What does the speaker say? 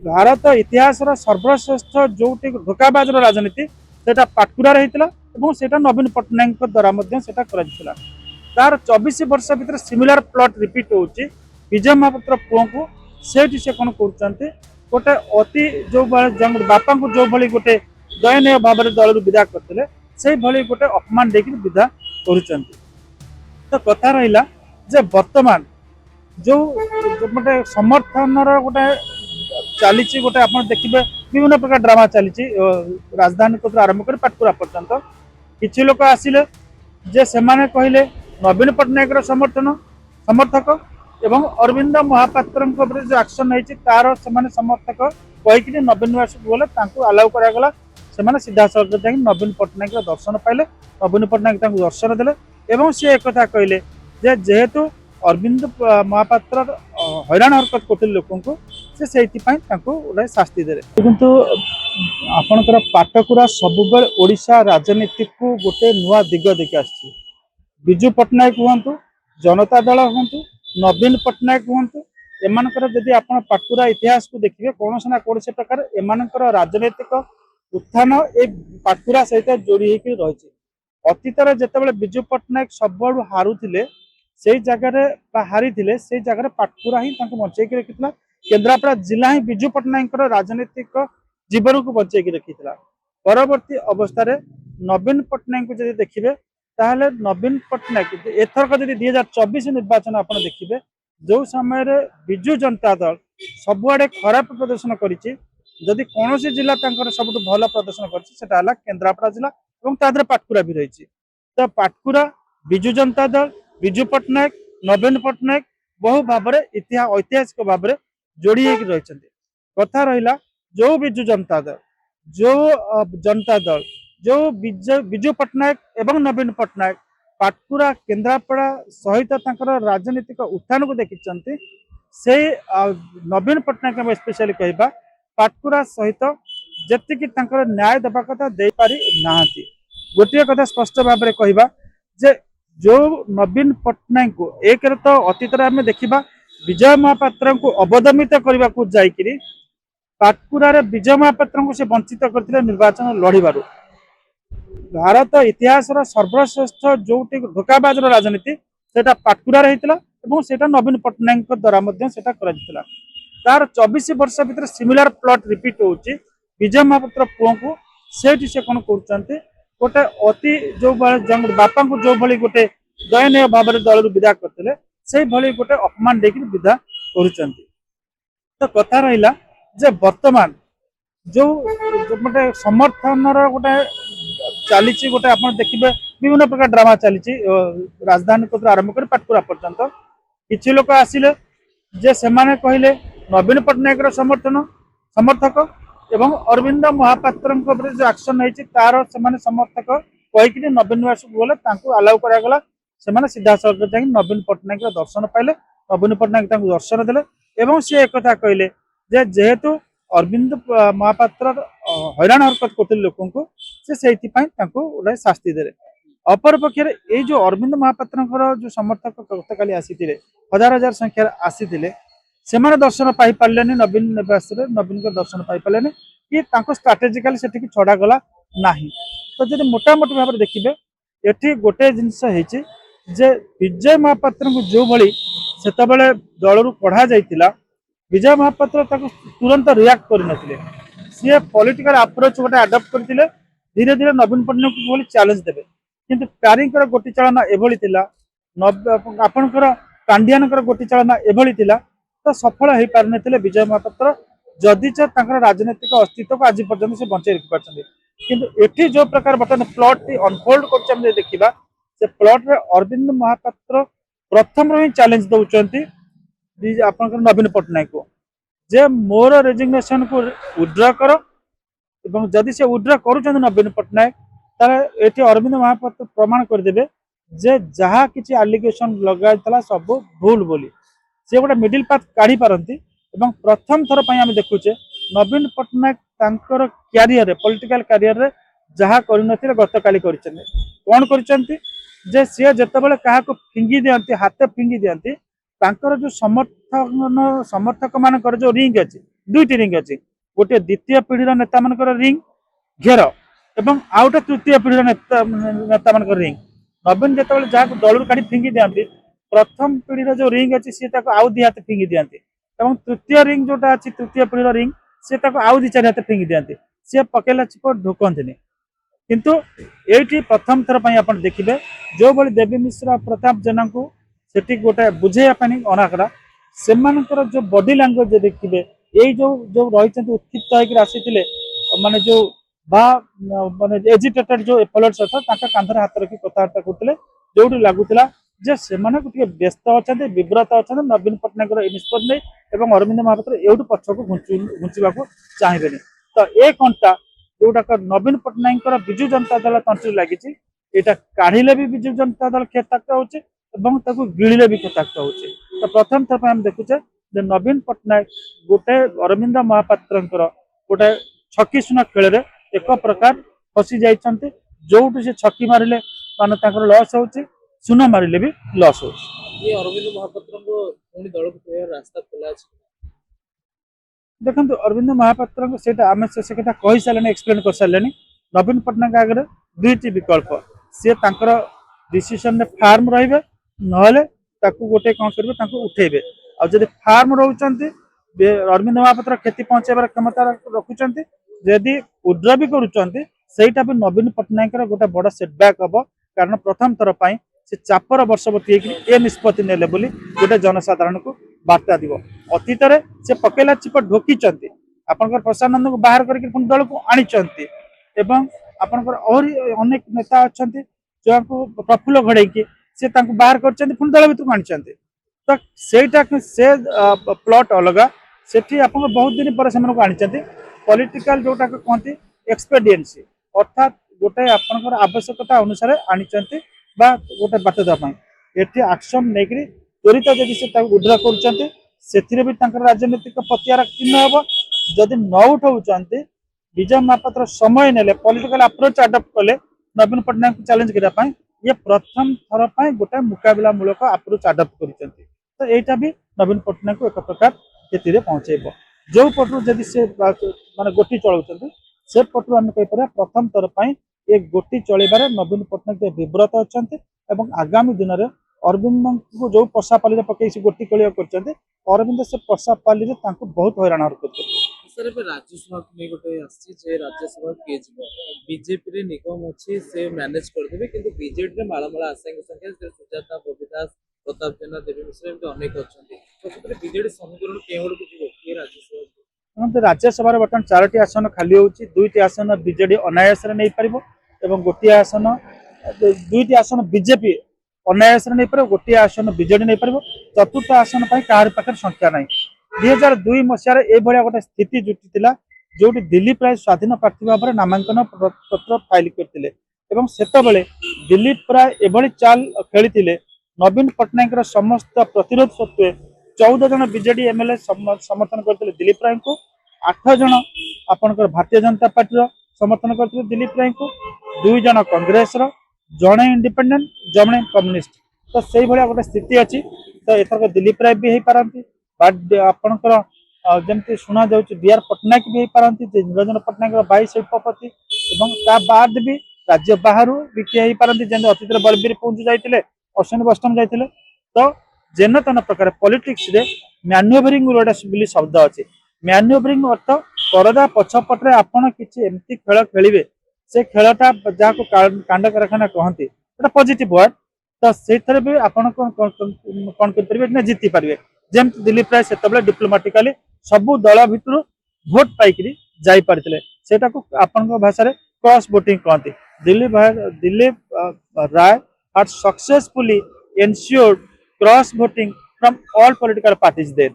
भारत इतिहास सर्वश्रेष्ठ जो धोकाबाज राजनीति से पाटकुरा होता नवीन पट्टनायक द्वारा तार 24 वर्ष भर सिमिलर प्लॉट रिपीट होची विजय महापात्र पुओ को सेठी से कौन कर गोटे अति जो बापा को जो भाई गोटे दयनीय भाव में दल विदा करते से भाई गोटे अपमान देकर विदा कर तो कथा रहा जे वर्तमान जो गोटे समर्थन गोटे चली गोटे आप देखिए विभिन्न प्रकार ड्रामा चली राजधानी को आरंभ कर पाटकुरा पर्यंत किसी लोक आसिले जे सेमाने कहले नवीन पट्टनायक समर्थक एवं अरविंद महापात्र जो एक्शन है तार से समर्थक कहीकि नवीन निवास गले आलाउ करागला से सीधा सड़क नवीन पट्टनायक दर्शन पाइले नवीन पट्टनायक दर्शन देले सी एक कहले जेहेतु अरविंद महापात्र हैरान हरकत करते लोक से गोटे शास्ति दे किंतु आपणकर पाटकुरा सब ओडिशा राजनीति को गोटे नुआ दिग देखि आछि विजु पट्टनायक हूँ जनता दल हूँ नवीन पट्टनायक हूँ एमानकर जदि आपण पाटकुरा इतिहास को देखिए कौन ना कौन से प्रकार एमानकर राजनैतिक उत्थान ए पाटकुरा सहित जोड़ी होकर रही अतीत जिते विजु पट्टनायक सब हारुले से जगार हारी से जगह पाटकुरा ही बचेक रखी केन्द्रापड़ा जिला ही विजु पट्टनायक राजनीतिक जीवन को बचेक रखी परवर्ती अवस्था नवीन पट्टनायक को देखिए ताहले नवीन पट्टनायक एथरक जब 2024 निर्वाचन आप देखिए जो समय विजु जनता दल सबुआडे खराब प्रदर्शन करी कौन जिला सब भल प्रदर्शन कर केन्द्रापड़ा जिला और तादर पाटकुरा भी रही तो पाटकुरा विजु जनता दल विजु पट्टनायक नवीन पट्टनायक बहु भाव ऐतिहासिक भाव में जोड़ी रही कथा रहा जो विजु जनता दल जो विजु पट्टनायक एवं नवीन पट्टनायक पाटकुरा केन्द्रापड़ा सहित राजनीतिक उत्थान को देखी से नवीन पट्टनायक स्पेशली कहवा पाटकुरा सहित जी न्याय देवा कथा दे पारि ना गोटे कथा स्पष्ट भाव में कहवा जे जो नवीन पट्टनायक को एक तो अतीत आम देखा विजय महापात्र को अवदमित करने को जाकि पाटकुरा विजय महापात्र को से वंचित करते निर्वाचन लड़बार भारत इतिहास सर्वश्रेष्ठ जो धोकाबाज राजनीति से पाटकुरा होता नवीन पट्टनायक द्वारा तार 24 वर्ष भर सिमिलर प्लॉट रिपीट होची विजय महापात्र पुओ को सेठी से कौन कर गोटे अति जो बापा को जो भाई गोटे दयनीय भाव में दल विदा करते से भाई गोटे अपमान देकर विदा कर तो कथा रहा जे वर्तमान जो गोटे समर्थन गोटे चली गोटे आप देखिए विभिन्न प्रकार ड्रामा चली राजधानी को आरंभ कर पाटकुरा पर्यंत किसी लोक आसिले जे सेमाने कहले नवीन पट्टनायक समर्थक एवं अरविंद महापात्र जो एक्शन है तार से समर्थक कहीकि नवीन निवास गले आलाउ करागला से सीधा सड़क नवीन पट्टनायक दर्शन पाइले नवीन पट्टनायक दर्शन देले सी एक कहले जेहेतु अरविंद महापात्र हैरान हरकत करते लोक से गोटे शास्ति दे अपर पक्षर ये जो अरविंद महापात्र जो समर्थक गतकाली आसी हजार हजार संख्यार आसी से दर्शन पाई पारे नवीन निवास नवीन दर्शन पाई पारे कि स्ट्राटेजिकाली से छड़ा गला ना तो जब मोटामोटी भाव में देखिए ये गोटे जिनस जे विजय महापात्र को जो भाई से दल कढ़ा जाइला विजय महापात्र तुरंत रियाक्ट कर सी पॉलिटिकल अप्रोच गोटे आडप्ट करते धीरे धीरे नवीन पट्टनायक को चैलेंज देवे किंतु प्यारींकर गोटी चालना एभली आपणकर कांडियानकर गोटी चालना एभली तो सफल हो पार ना विजय महापात्र जदिच राजनीतिक अस्तित्व को आज पर्यटन से बचे रखी पार्टी किंतु एठी जो प्रकार बर्तमान प्लॉट अनफोल्ड कर देखा से प्लॉट अरविंद महापात्र प्रथम ही चैलेंज दौरान आप नवीन पट्टनायक को जे मोर रेजिग्नेशन को विड्रॉ कर जदि से विड्रॉ कर नवीन पट्टनायक ये अरविंद महापात्र प्रमाण करदे जे जहा किसी आलिगेशन लगाई सब भूल बोली सी गोटे मिडिल पाथ काढ़ी पारती प्रथम थर पर आम देखुचे नवीन पट्टनायक क्यारियर पॉलिटिकल क्यारियर जहाँ कर गत काली कौन कर सी जिते क्या फिंगी दिखती हाथ फिंगी दिखती जो समर्थक मान जो रिंग अच्छी दुईटी रिंग अच्छी गोटे द्वितीय पीढ़ी नेता मान रिंग घेर एवं आउ गए तृतीय पीढ़ी नेता मान रिंग नवीन जो जहाँ दलू काढ़ी फिंगी दिखाती प्रथम पीढ़ी जो रिंग अच्छी सी आउ दी हाथ फिंगी दिखाती तृतीय रिंग जोटा अच्छी तृतीय पीढ़ी रिंग सी आउ दी चार हाथ फिंगी दिखाती सी पकेला चिप ढुकती किंतु ये प्रथम थर आप देखिए जो भाई देवी मिश्र प्रताप जेना को सेठी गोटे बुझेवाई अणाकरा से जो बॉडी लैंग्वेज देखिए यही जो जो रही उत्क्षिप्त होकर आसी माने जो बा माने एजिटेटेड जो एपोलट्स अच्छा कांधर हाथ रखी कथबार्ता करते जो लगुला जे से व्यस्त अच्छा विव्रत अच्छा नवीन पट्टनायक निष्पत्ति नहीं अरविंद महापात्र एवं पछक घुंचा चाहिए तो ए कंटा जोटाक नवीन पट्टनायक विजु जनता दल तंत्री लगी यहाँ काढ़े भी विजु जनता दल क्षताक्त हो गिड़े भी क्षताक्त हो तो प्रथम थर आम देखुचे नवीन पट्टनायक गोटे अरविंद महापात्र गोटे छकी सुना खेल एक प्रकार फसी जाइए जो से छकी मारे मानते लस हो सुन मारे भी लस हो अरविंद महापात्र दल को रास्ता खोला देखो अरविंद महापात्र आम से कथा कही सारे एक्सप्लेन कर सारे नवीन पट्टनायक आगे दुईटी विकल्प सी डिसीजन फार्म रे ना गोटे कौन करेंगे उठेबे आदि फार्म रोच अरविंद महापात्र क्षति पहुंचाइबार क्षमता रखुच्च जदि उड्र भी करुँचा भी नवीन पट्टनायक गोटे बड़ सेटब्याक हम कारण प्रथम थर पर से चापर वर्षवर्ती ए निष्पत्ति ने गोटे जनसाधारण को बार्ता दिव अतीत से पकेला चिप ढोकी आपंकर प्रसादानंद को बाहर करके दल को आनी आपंकर अनेक नेता अच्छा जो प्रफुल्ल घड़े से बाहर कर दल भर को आनी तो सेटा से प्लॉट अलग से बहुत दिन पर से आनी पॉलिटिकल जोटा कहते एक्सपेडिएंसी अर्थात गोटे आपंकर आवश्यकता अनुसार आनी गोटे बात देवाई एक्शन नहीं त्वरित जदि से उड्र कर राजनीतिक पतियार चिन्ह हम जदि न उठाऊँ विजय महापात्र समय ने पॉलिटिकल अप्रोच आडप्ट कले नवीन पट्टनायक को चैलेंज करने ये प्रथम थर पर गोटे मुकाबला मूलक अप्रोच आडप्ट कर तो यहाँ भी नवीन पट्टनायक को एक प्रकार क्षति पहुंचेब जो पटू जदि से माने गोटी चलाऊँ से पटू आम कहीपर प्रथम थर पर ये गोटी चलबार नवीन पट्टनायक विव्रत अच्छा आगामी दिन में अरविंद को जो पशापाली पकई से गोटी कलिया कर अरविंद से पशापाली बहुत हैरान हरकत सर राज्यसभा नहीं गोटे आसी राज्यसभा किए बीजेपी निगम अच्छी से मैनेज करदे कि बीजेडी मालमाला आशायी संख्या सुजाता बबी दास प्रताप जेना देवी मिश्र एमती अनेक अच्छा तो बीजेडी समीकरण के राज्यसभा राज्यसभा बर्तमान 4टी आसन खाली होची 2टी आसन बीजेडी अनायास नहीं पार और गोटे आसन 2टी आसन बीजेपी अनायास नहीं पार गोटे आसन बीजेडी नहीं पार चतुर्थ आसन पर कहार पाखे संख्या ना 2002 मसीह ये गोटे स्थिति जुटी जो दिलीप राय स्वाधीन प्रार्थी भाव में नामांकन पत्र फाइल करते से दिलीप राय एभली चाल खेली नवीन पट्टनायक समस्त प्रतिरोध सत्वे 14 जन बीजेडी एमएलए समर्थन करते दिलीप राय को 8 जन आपनकर भारतीय जनता पार्टी समर्थन करते दिलीप राय को 2 जन कांग्रेस जड़े इंडिपेंडेंट जड़े कम्युनिस्ट तो से गोटे स्थिति अच्छी तो एथर दिलीप राय भी हो पारती आपणकर जमी शुणा डीआर पट्टनायक भी हो पारती निरंजन पट्टनायक भाई शिल्पपति बाद भी राज्य बाहर भी किए हो पारती जमी अतीत बलबीर पुंज जाते अश्विनी वैष्णव जाते तो जेन तेन प्रकार पॉलिटिक्स रे मैन्युवरिंग गोटे शब्द अच्छे मैन्युवरिंग अर्थ परदा पछपटे आपड़ किसी एमती खेल खेलिए से खेलटा जहाँ कांड कारखाना कहते गोटे पॉजिटिव वर्ड तो से भी आप कौन करें जीति पारे जमी दिलीप राय से डिप्लोमेटिकली सबू दल भितर भोट पाई जाई पारते सेटा को आपण भाषा क्रॉस वोटिंग कहते दिलीप राय had successfully ensured cross voting from all political parties there.